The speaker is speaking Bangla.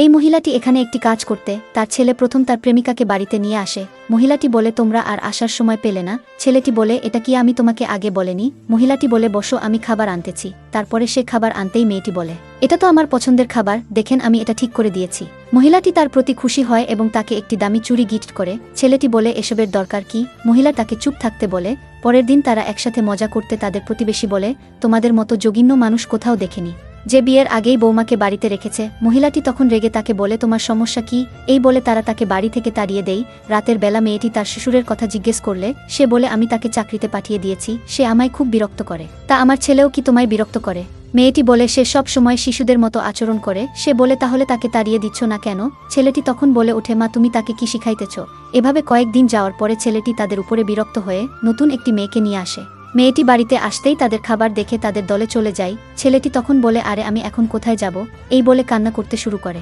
এই মহিলাটি এখানে একটি কাজ করতে তার ছেলে প্রথম তার প্রেমিকাকে বাড়িতে নিয়ে আসে। মহিলাটি বলে, তোমরা আর আসার সময় পেলে না? ছেলেটি বলে, এটা কি আমি তোমাকে আগে বলেনি? মহিলাটি বলে, বসো, আমি খাবার আনতেছি। তারপরে সে খাবার আনতেই মেয়েটি বলে, এটা তো আমার পছন্দের খাবার, দেখেন আমি এটা ঠিক করে দিয়েছি। মহিলাটি তার প্রতি খুশি হয় এবং তাকে একটি দামি চুড়ি গিফট করে। ছেলেটি বলে, এসবের দরকার কি? মহিলা তাকে চুপ থাকতে বলে। পরের দিন তারা একসাথে মজা করতে তাদের প্রতিবেশী বলে, তোমাদের মতো জঘন্য মানুষ কোথাও দেখেনি, যে বিয়ের আগেই বৌমাকে বাড়িতে রেখেছে। মহিলাটি তখন রেগে তাকে বলে, তোমার সমস্যা কি? এই বলে তারা তাকে বাড়ি থেকে তাড়িয়ে দেয়। রাতের বেলা মেয়েটি তার শ্বশুরের কথা জিজ্ঞেস করলে সে বলে, আমি তাকে চাকরিতে পাঠিয়ে দিয়েছি, সে আমায় খুব বিরক্ত করে। তা আমার ছেলেও কি তোমায় বিরক্ত করে? মেয়েটি বলে, সে সব সময় শিশুদের মতো আচরণ করে। সে বলে, তাহলে তাকে তাড়িয়ে দিচ্ছ না কেন? ছেলেটি তখন বলে ওঠে, মা তুমি তাকে কি শিখাইতেছ? এভাবে কয়েকদিন যাওয়ার পরে ছেলেটি তাদের উপরে বিরক্ত হয়ে নতুন একটি মেয়েকে নিয়ে আসে। মেয়েটি বাড়িতে আসতেই তাদের খাবার দেখে তাদের দলে চলে যায়। ছেলেটি তখন বলে, আরে আমি এখন কোথায় যাব? এই বলে কান্না করতে শুরু করে।